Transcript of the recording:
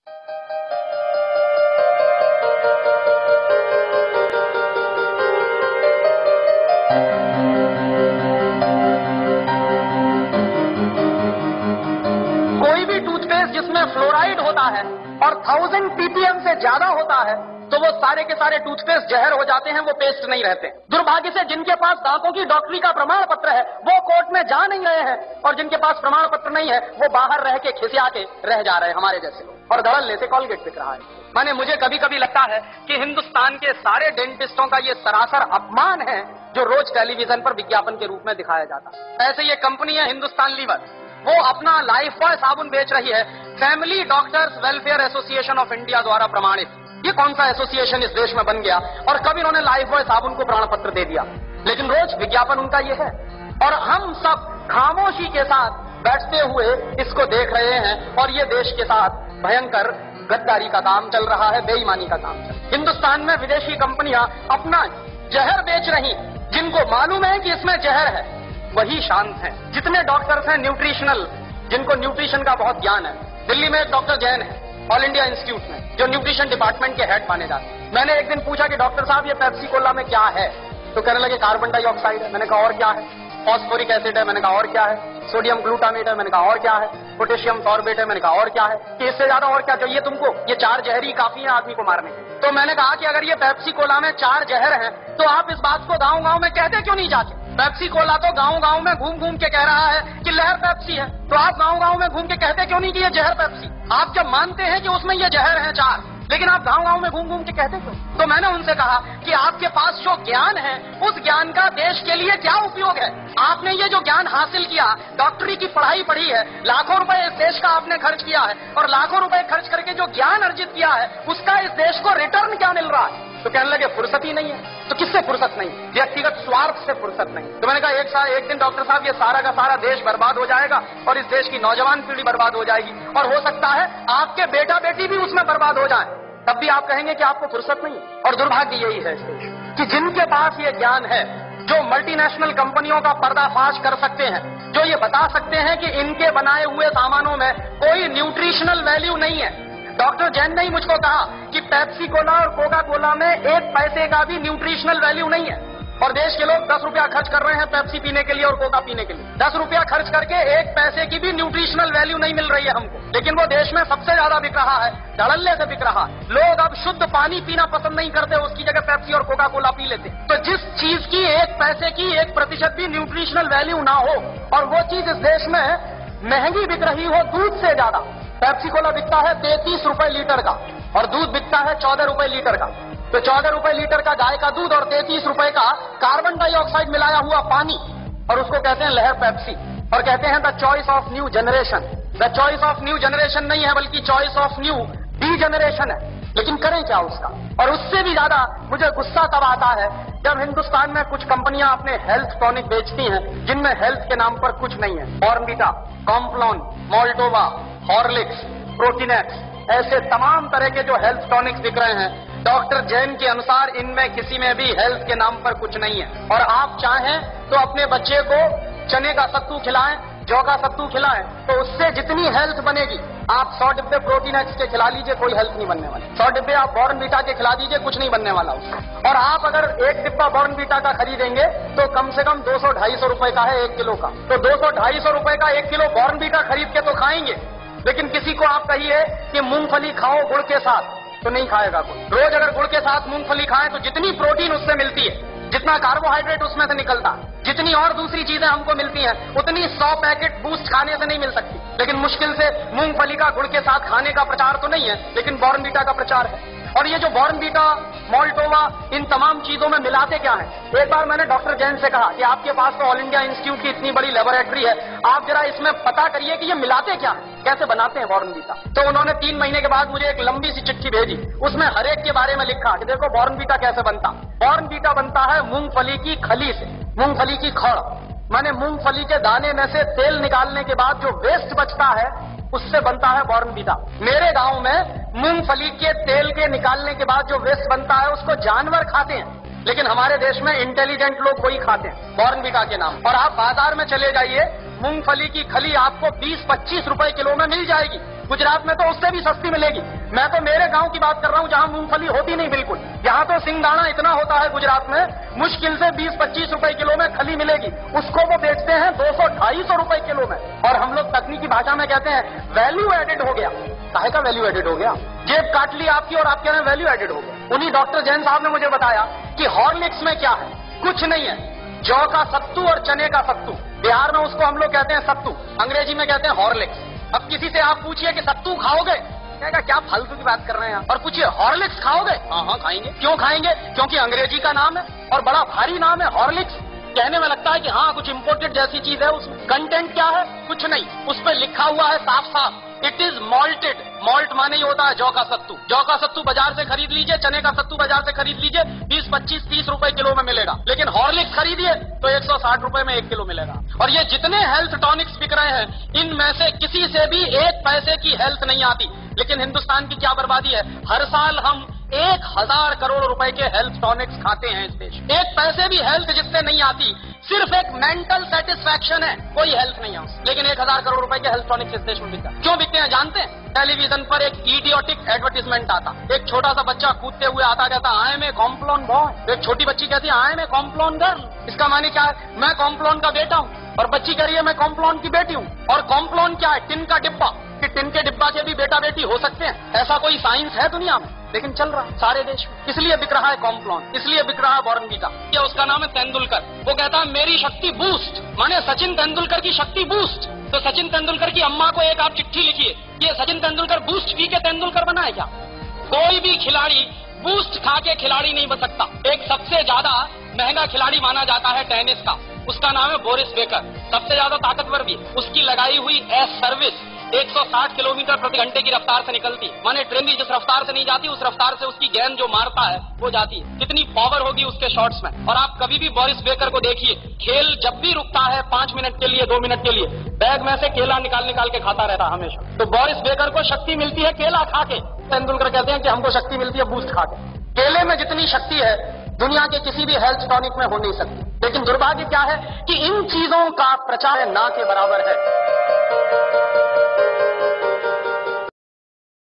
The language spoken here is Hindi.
कोई भी टूथपेस्ट जिसमें फ्लोराइड होता है और 1000 ppm से ज्यादा होता है तो वो सारे के सारे टूथपेस्ट जहर हो जाते हैं, वो पेस्ट नहीं रहते। दुर्भाग्य से जिनके पास दांतों की डॉक्टरी का प्रमाण पत्र है वो कोर्ट में जा नहीं रहे हैं, और जिनके पास प्रमाण पत्र नहीं है वो बाहर रह के खिसिया के रह जा रहे हैं हमारे जैसे, और धड़ल्ले से कॉलगेट बिक रहा है। माने मुझे कभी कभी लगता है कि हिंदुस्तान के सारे डेंटिस्टों का ये सरासर अपमान है जो रोज टेलीविजन पर विज्ञापन के रूप में दिखाया जाता है। ऐसे ये कंपनी है हिंदुस्तान लीवर, वो अपना लाइफ बॉय साबुन बेच रही है family doctors welfare association of India द्वारा प्रमाणित। ये कौन सा एसोसिएशन इस देश में बन गया और कब इन्होंने लाइफ बॉय साबुन को प्रमाण पत्र दे दिया? लेकिन रोज विज्ञापन उनका ये है, और हम सब खामोशी के साथ बैठते हुए इसको देख रहे हैं, और ये देश के साथ भयंकर गद्दारी का काम चल रहा है, बेईमानी का काम चल। हिंदुस्तान में विदेशी कंपनियां अपना जहर बेच रही, जिनको मालूम है कि इसमें जहर है वही शांत हैं। जितने डॉक्टर्स हैं न्यूट्रिशनल, जिनको न्यूट्रिशन का बहुत ज्ञान है, दिल्ली में एक डॉक्टर जैन है ऑल इंडिया इंस्टीट्यूट में, जो न्यूट्रिशन डिपार्टमेंट के हेड माने जाते हैं। मैंने एक दिन पूछा कि डॉक्टर साहब ये पेप्सी कोला में क्या है, तो कहने लगे कार्बन डाइऑक्साइड है। मैंने कहा और क्या है? फॉस्फोरिक एसिड है। मैंने कहा और क्या है? सोडियम ग्लूटामेट है। मैंने कहा और क्या है? पोटेशियम सॉर्बेट है। मैंने कहा और क्या है? कि इससे ज्यादा और क्या चाहिए तुमको? ये 4 जहरी काफी है आदमी को मारने। तो मैंने कहा कि अगर ये पेप्सी कोला में 4 जहर हैं तो आप इस बात को गांव गांव में कहते क्यों नहीं जाते? पेप्सी कोला तो गांव गांव में घूम घूम के कह रहा है कि लहर पेप्सी है, तो आप गांव गांव में घूम के कहते क्यों नहीं कि ये जहर पेप्सी? आप जब मानते हैं कि उसमें ये जहर है 4, लेकिन आप गांव गांव में घूम घूम के कहते क्यों? तो मैंने उनसे कहा कि आपके पास जो ज्ञान है उस ज्ञान का देश के लिए क्या उपयोग है? आपने ये जो ज्ञान हासिल किया, डॉक्टरी की पढ़ाई पढ़ी है, लाखों रुपए इस देश का आपने खर्च किया है, और लाखों रुपए खर्च करके जो ज्ञान अर्जित किया है उसका इस देश को रिटर्न क्या मिल रहा है? तो कहने लगे फुर्सत ही नहीं है। तो किससे फुर्सत नहीं? व्यक्तिगत स्वार्थ से फुर्सत नहीं। तो मैंने कहा एक दिन डॉक्टर साहब ये सारा का सारा देश बर्बाद हो जाएगा और इस देश की नौजवान पीढ़ी बर्बाद हो जाएगी, और हो सकता है आपके बेटा बेटी भी उसमें बर्बाद हो जाए, तब भी आप कहेंगे कि आपको फुर्सत नहीं। और दुर्भाग्य यही है कि जिनके पास ये ज्ञान है, जो मल्टीनेशनल कंपनियों का पर्दाफाश कर सकते हैं, जो ये बता सकते हैं कि इनके बनाए हुए सामानों में कोई न्यूट्रिशनल वैल्यू नहीं है। डॉक्टर जैन ने ही मुझको कहा कि पेप्सी कोला और कोका कोला में 1 पैसे का भी न्यूट्रिशनल वैल्यू नहीं है, और देश के लोग 10 रुपया खर्च कर रहे हैं पेप्सी पीने के लिए और कोका पीने के लिए। 10 रुपया खर्च करके 1 पैसे की भी न्यूट्रिशनल वैल्यू नहीं मिल रही है हमको, लेकिन वो देश में सबसे ज्यादा बिक रहा है, धड़ल्ले से बिक रहा है। लोग अब शुद्ध पानी पीना पसंद नहीं करते, उसकी जगह पेप्सी और कोका कोला पी लेते। तो जिस चीज की 1 पैसे की 1% भी न्यूट्रिशनल वैल्यू ना हो, और वो चीज इस देश में महंगी बिक रही हो दूध से ज्यादा। पेप्सी कोला बिकता है 33 रुपए लीटर का, और दूध बिकता है 14 रुपए लीटर का। तो 14 रुपए लीटर का गाय का दूध और 33 रुपए का कार्बन डाइऑक्साइड मिलाया हुआ पानी, और उसको कहते हैं लहर पेप्सी, और कहते हैं the choice of new generation. The choice of new generation नहीं है, बल्कि choice of new D generation है। लेकिन करें क्या उसका? और उससे भी ज्यादा मुझे गुस्सा तब आता है जब हिंदुस्तान में कुछ कंपनियां अपने हेल्थ टॉनिक बेचती हैं जिनमें हेल्थ के नाम पर कुछ नहीं है। Bournvita, Complan, Maltova, Horlicks, Protinex, ऐसे तमाम तरह के जो हेल्थ टॉनिक्स बिक रहे हैं, डॉक्टर जैन के अनुसार इनमें किसी में भी हेल्थ के नाम पर कुछ नहीं है। और आप चाहें तो अपने बच्चे को चने का सत्तू खिलाएं, जौ का सत्तू खिलाएं, तो उससे जितनी हेल्थ बनेगी, आप 100 डिब्बे प्रोटीनेक्स के खिला लीजिए, कोई हेल्थ नहीं बनने वाला। 100 डिब्बे आप बॉर्नवीटा के खिला दीजिए, कुछ नहीं बनने वाला उसका। और आप अगर 1 डिब्बा बॉर्नवीटा का खरीदेंगे तो कम से कम 200-250 रुपए का है 1 किलो का। तो 200-250 रुपए का 1 किलो बॉर्नवीटा खरीद के तो खाएंगे, लेकिन किसी को आप कहिए कि मूंगफली खाओ गुड़ के साथ, तो नहीं खाएगा कोई। रोज अगर गुड़ के साथ मूंगफली खाएं तो जितनी प्रोटीन उससे मिलती है, जितना कार्बोहाइड्रेट उसमें से निकलता है, जितनी और दूसरी चीजें हमको मिलती हैं, उतनी 100 पैकेट बूस्ट खाने से नहीं मिल सकती। लेकिन मुश्किल से मूंगफली का गुड़ के साथ खाने का प्रचार तो नहीं है, लेकिन बॉर्नवीटा का प्रचार है। और ये जो बॉर्नवीटा, मोल्टोवा, इन तमाम चीजों में मिलाते क्या है? एक बार मैंने डॉक्टर जैन से कहा कि आपके पास तो ऑल इंडिया इंस्टीट्यूट की इतनी बड़ी लेबोरेटरी है, आप जरा इसमें पता करिए कि ये मिलाते क्या है, कैसे बनाते हैं बॉर्नवीटा। तो उन्होंने 3 महीने के बाद मुझे एक लंबी सी चिट्ठी भेजी, उसमें हर एक के बारे में लिखा कि देखो बॉर्नवीटा कैसे बनता। बॉर्नवीटा बनता है मूंगफली की खली से, मूंगफली की खड़, माने मूंगफली के दाने में से तेल निकालने के बाद जो वेस्ट बचता है उससे बनता है बॉर्नवीटा। मेरे गांव में मूंगफली के तेल के निकालने के बाद जो वेस्ट बनता है उसको जानवर खाते हैं, लेकिन हमारे देश में इंटेलिजेंट लोग वही खाते हैं बॉर्नवीटा के नाम। और आप बाजार में चले जाइए, मूंगफली की खली आपको 20-25 रुपए किलो में मिल जाएगी, गुजरात में तो उससे भी सस्ती मिलेगी। मैं तो मेरे गांव की बात कर रहा हूं जहां मूंगफली होती नहीं बिल्कुल। यहां तो सिंगदाना इतना होता है गुजरात में, मुश्किल से 20-25 रुपए किलो में खली मिलेगी, उसको वो बेचते हैं 200-250 रुपए किलो में। और हम लोग तकनीकी भाषा में कहते हैं वैल्यू एडेड हो गया। काहे का वैल्यू एडेड हो गया? जेब काट ली आपकी और आप कह रहे हैं वैल्यू एडेड हो गया। उन्हीं डॉक्टर जैन साहब ने मुझे बताया कि हॉर्लिक्स में क्या है, कुछ नहीं है, जौ का सत्तू और चने का सत्तू। बिहार में उसको हम लोग कहते हैं सत्तू, अंग्रेजी में कहते हैं हॉर्लिक्स। अब किसी से आप पूछिए कि सत्तू खाओगे, कहेगा क्या फालतू की बात कर रहे हैं, और पूछिए हॉर्लिक्स खाओगे, हाँ खाएंगे। क्यों खाएंगे? क्योंकि अंग्रेजी का नाम है और बड़ा भारी नाम है हॉर्लिक्स। कहने में लगता है कि हाँ कुछ इंपोर्टेड जैसी चीज है, उसमें कंटेंट क्या है? कुछ नहीं, उस पर लिखा हुआ है साफ साफ, इट इज मॉल्टेड। मॉल्ट माने ही होता है जौ का सत्तू। जौ का सत्तू बाजार से खरीद लीजिए, चने का सत्तू बाजार से खरीद लीजिए, 20, 25, 30 रुपए किलो में मिलेगा। लेकिन हॉर्लिक्स खरीदिए तो 160 रुपए में 1 किलो मिलेगा। और ये जितने हेल्थ टॉनिक्स बिक रहे हैं, इनमें से किसी से भी 1 पैसे की हेल्थ नहीं आती। लेकिन हिंदुस्तान की क्या बर्बादी है, हर साल हम 1000 करोड़ रुपए के हेल्थ टॉनिक्स खाते हैं इस देश। 1 पैसे भी हेल्थ जिससे नहीं आती, सिर्फ एक मेंटल सेटिस्फैक्शन है, कोई हेल्थ नहीं है। लेकिन 1000 करोड़ रुपए के हेल्थ टॉनिक्स इस देश में बिकता है। क्यों बिकते हैं जानते हैं? टेलीविजन पर एक इडियोटिक एडवर्टीजमेंट आता, एक छोटा सा बच्चा कूदते हुए आता, कहता I am a Complan boy. एक छोटी बच्ची कहती है I am a Complan girl. इसका माने क्या है? मैं कॉम्प्लॉन का बेटा हूं। और बच्ची कह रही है मैं कॉम्प्लॉन की बेटी हूं। और कॉम्प्लॉन क्या है? टिन का डिब्बा, कि टिन के डिब्बा के भी बेटा बेटी हो सकते हैं। ऐसा कोई साइंस है दुनिया में? लेकिन चल रहा है सारे देश में। इसलिए बिक रहा है कॉम्प्लॉन, इसलिए बिक रहा है बॉर्नवीटा। क्या उसका नाम है तेंदुलकर। वो कहता है मेरी शक्ति बूस्ट, माने सचिन तेंदुलकर की शक्ति बूस्ट। तो सचिन तेंदुलकर की अम्मा को एक आप चिट्ठी लिखिए, ये सचिन तेंदुलकर बूस्ट पी के तेंदुलकर बना है क्या? कोई भी खिलाड़ी बूस्ट खा के खिलाड़ी नहीं बन सकता। एक सबसे ज्यादा महंगा खिलाड़ी माना जाता है टेनिस का, उसका नाम है बोरिस बेकर, सबसे ज्यादा ताकतवर भी। उसकी लगाई हुई एस सर्विस 160 किलोमीटर प्रति घंटे की रफ्तार से निकलती, माने ट्रेन भी जिस रफ्तार से नहीं जाती उस रफ्तार से उसकी गेंद जो मारता है वो जाती है। कितनी पावर होगी उसके शॉट्स में। और आप कभी भी बोरिस बेकर को देखिए, खेल जब भी रुकता है 5 मिनट के लिए, 2 मिनट के लिए, बैग में से केला निकाल के खाता रहता है हमेशा। तो बोरिस बेकर को शक्ति मिलती है केला खा के। तेंदुलकर कहते हैं कि हमको शक्ति मिलती है बूस्ट खा के। केले में जितनी शक्ति है दुनिया के किसी भी हेल्थ टॉनिक में हो नहीं सकती। लेकिन दुर्भाग्य क्या है कि इन चीजों का प्रचार ना के बराबर है।